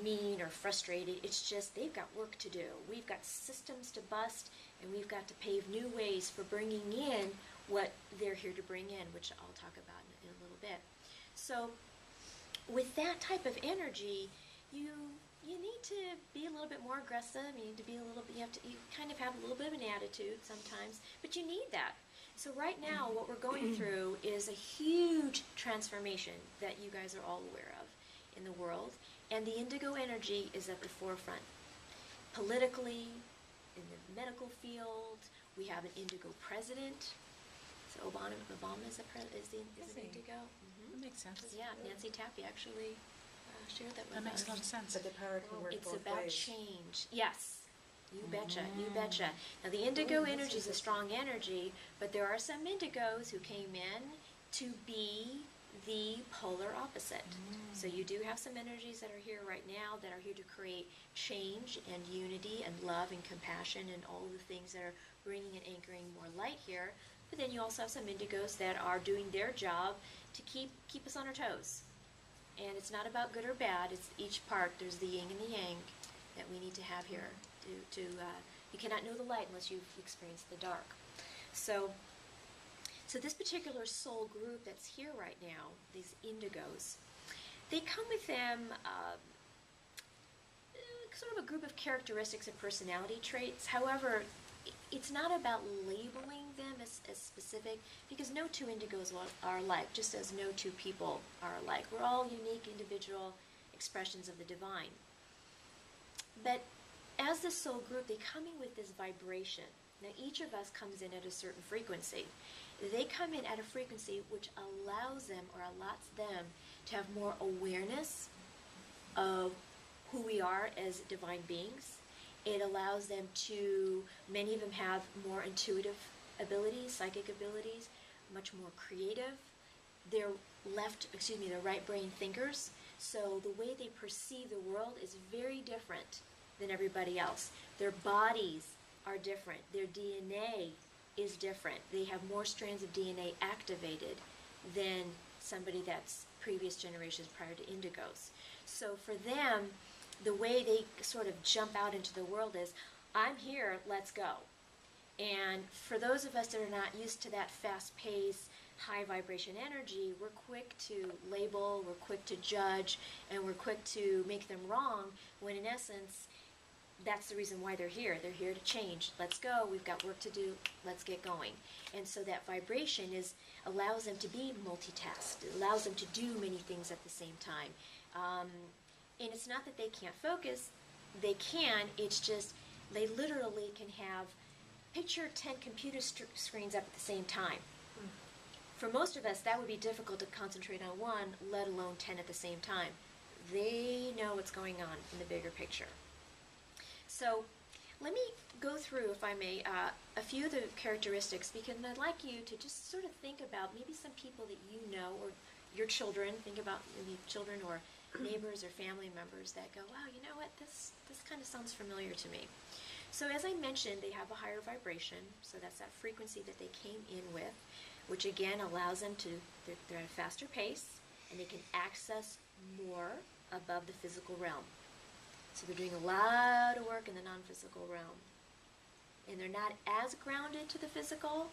mean or frustrated. It's just they've got work to do. We've got systems to bust, and we've got to pave new ways for bringing in what they're here to bring in, which I'll talk about in a little bit. So with that type of energy, you need to be a little bit more aggressive. You need to be you kind of have a little bit of an attitude sometimes, but you need that. So right now, what we're going through is a huge transformation that you guys are all aware of in the world, and the indigo energy is at the forefront. Politically, in the medical field, we have an indigo president. So Obama is an indigo. Mm-hmm. That makes sense. Yeah, Nancy Tappy actually shared that with us. That makes a lot of sense. But the power can work It's both about ways. change. Yes. You betcha, you betcha. Now the indigo energy is a strong energy, but there are some indigos who came in to be the polar opposite. So you do have some energies that are here right now that are here to create change and unity and love and compassion and all the things that are bringing and anchoring more light here. But then you also have some indigos that are doing their job to keep us on our toes. And it's not about good or bad. It's each part. There's the yin and the yang that we need to have here. You cannot know the light unless you've experienced the dark. So this particular soul group that's here right now, these indigos, they come with them sort of a group of characteristics and personality traits. However, it's not about labeling them as specific, because no two indigos are alike, just as no two people are alike. We're all unique individual expressions of the divine. But as the soul group, they come in with this vibration. Now, each of us comes in at a certain frequency. They come in at a frequency which allows them or allots them to have more awareness of who we are as divine beings. It allows them to, many of them have more intuitive abilities, psychic abilities, much more creative. They're right brain thinkers. So the way they perceive the world is very different than everybody else. Their bodies are different. Their DNA is different. They have more strands of DNA activated than somebody that's previous generations prior to indigos. So for them, the way they sort of jump out into the world is, I'm here, let's go. And for those of us that are not used to that fast-paced, high vibration energy, we're quick to label, we're quick to judge, and we're quick to make them wrong, when in essence, that's the reason why they're here. They're here to change. Let's go. We've got work to do. Let's get going. And so that vibration allows them to be multitasked. It allows them to do many things at the same time. And it's not that they can't focus. They can. It's just they literally can have, picture 10 computer screens up at the same time. For most of us, that would be difficult to concentrate on one, let alone 10 at the same time. They know what's going on in the bigger picture. So let me go through, if I may, a few of the characteristics, because I'd like you to just sort of think about maybe some people that you know, or your children, think about maybe children or neighbors or family members that go, wow, you know what, this kind of sounds familiar to me. So as I mentioned, they have a higher vibration, so that's that frequency that they came in with, which again allows them to, they're at a faster pace, and they can access more above the physical realm. So they're doing a lot of work in the non-physical realm. And they're not as grounded to the physical.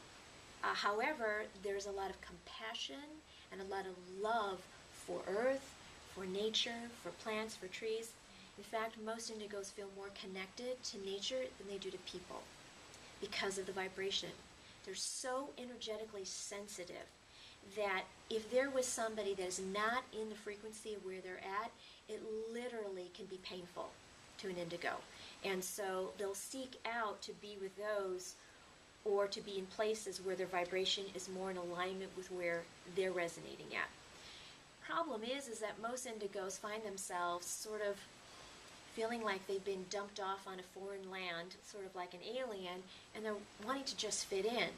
However, there's a lot of compassion and a lot of love for earth, for nature, for plants, for trees. In fact, most indigos feel more connected to nature than they do to people because of the vibration. They're so energetically sensitive that if there was somebody that is not in the frequency of where they're at, it literally can be painful to an indigo. And so they'll seek out to be with those, or to be in places where their vibration is more in alignment with where they're resonating at. Problem is that most indigos find themselves sort of feeling like they've been dumped off on a foreign land, sort of like an alien, and they're wanting to just fit in.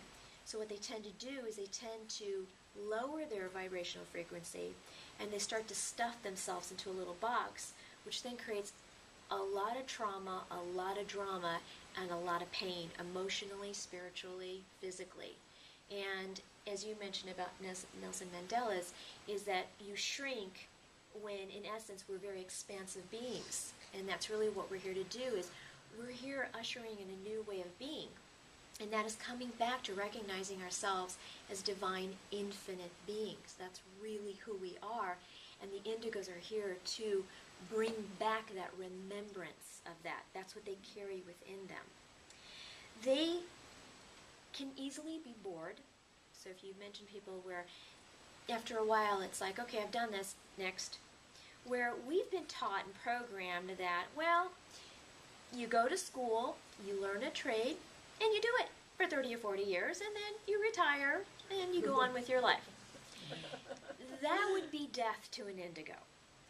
So what they tend to do is they tend to lower their vibrational frequency, and they start to stuff themselves into a little box, which then creates a lot of trauma, a lot of drama, and a lot of pain, emotionally, spiritually, physically. And as you mentioned about Nelson Mandela's, is that you shrink when in essence we're very expansive beings. And that's really what we're here to do, is we're here ushering in a new way of being. And that is coming back to recognizing ourselves as divine, infinite beings. That's really who we are. And the indigos are here to bring back that remembrance of that. That's what they carry within them. They can easily be bored. So if you mention people where after a while it's like, okay, I've done this, next. Where we've been taught and programmed that, well, you go to school, you learn a trade, and you do it for 30 or 40 years, and then you retire, and you go on with your life. That would be death to an indigo.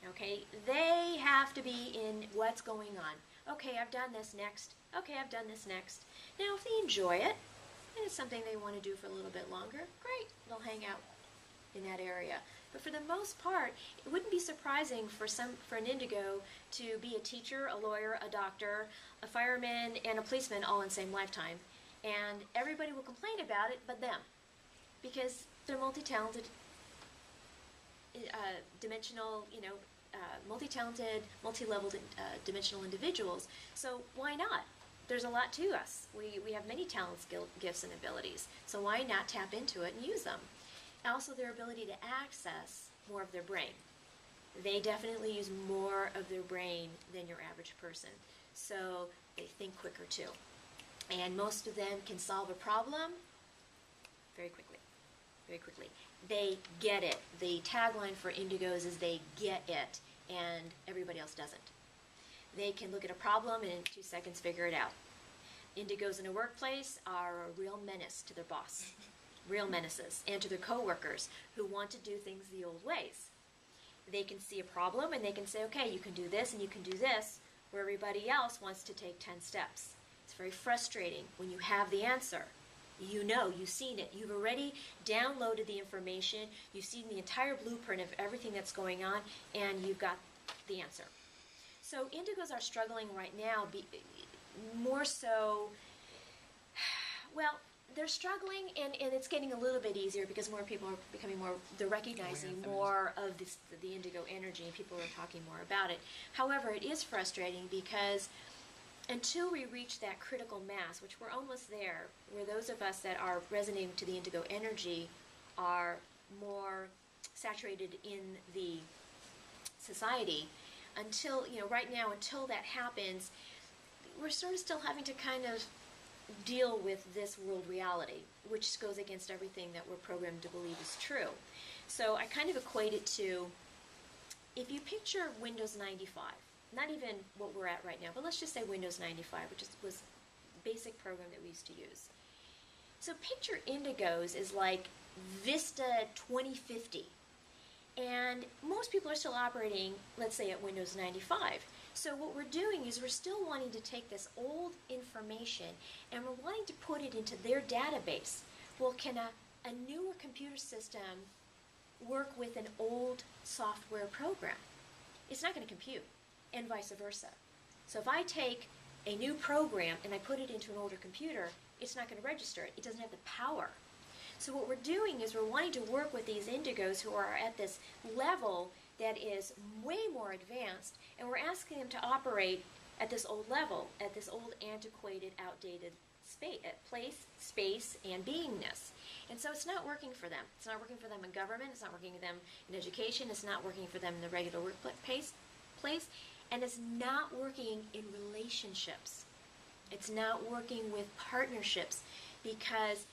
Okay? They have to be in what's going on. Okay, I've done this, next. Okay, I've done this, next. Now, if they enjoy it, and it's something they want to do for a little bit longer, great, they'll hang out in that area. But for the most part, it wouldn't be surprising for an indigo to be a teacher, a lawyer, a doctor, a fireman, and a policeman all in the same lifetime. And everybody will complain about it but them, because they're multi-talented, multi-talented, multi-leveled dimensional individuals. So why not? There's a lot to us. We have many talents, gifts, and abilities. So why not tap into it and use them? Also, their ability to access more of their brain. They definitely use more of their brain than your average person. So they think quicker too. And most of them can solve a problem very quickly. Very quickly. They get it. The tagline for indigos is they get it, and everybody else doesn't. They can look at a problem and in 2 seconds figure it out. Indigos in a workplace are a real menace to their boss. Real menaces, and to their coworkers who want to do things the old ways. They can see a problem and they can say, okay, you can do this and you can do this, where everybody else wants to take 10 steps. It's very frustrating when you have the answer. You know, you've seen it. You've already downloaded the information. You've seen the entire blueprint of everything that's going on, and you've got the answer. So indigos are struggling right now, more so, well, they're struggling, and it's getting a little bit easier because more people are becoming more, they're recognizing more of the indigo energy, and people are talking more about it. However, it is frustrating because until we reach that critical mass, which we're almost there, where those of us that are resonating to the indigo energy are more saturated in the society, until, right now, until that happens, we're sort of still having to kind of deal with this world reality, which goes against everything that we're programmed to believe is true. So I kind of equate it to, if you picture Windows 95, not even what we're at right now, but let's just say Windows 95, which was a basic program that we used to use. So picture indigos is like Vista 2050. And most people are still operating, let's say, at Windows 95. So what we're doing is we're still wanting to take this old information and we're wanting to put it into their database. Well, can a newer computer system work with an old software program? It's not going to compute, and vice versa. So if I take a new program and I put it into an older computer, it's not going to register it. It doesn't have the power. So what we're doing is we're wanting to work with these indigos who are at this level that is way more advanced, and we're asking them to operate at this old level, at this old antiquated, outdated space, and beingness. And so it's not working for them. It's not working for them in government, it's not working for them in education, it's not working for them in the regular workplace, and it's not working in relationships. It's not working with partnerships because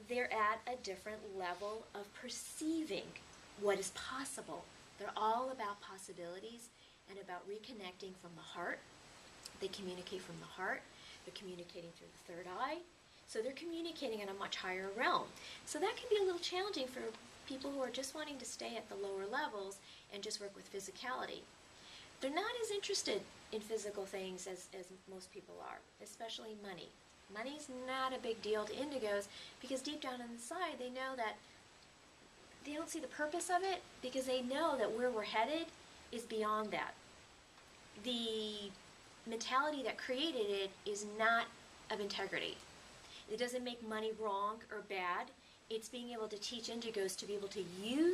they're at a different level of perceiving what is possible. They're all about possibilities and about reconnecting from the heart. They communicate from the heart. They're communicating through the third eye. So they're communicating in a much higher realm. So that can be a little challenging for people who are just wanting to stay at the lower levels and just work with physicality. They're not as interested in physical things as most people are, especially money. Money's not a big deal to indigos because deep down inside they know that they don't see the purpose of it because they know that where we're headed is beyond that. The mentality that created it is not of integrity. It doesn't make money wrong or bad. It's being able to teach indigos to be able to use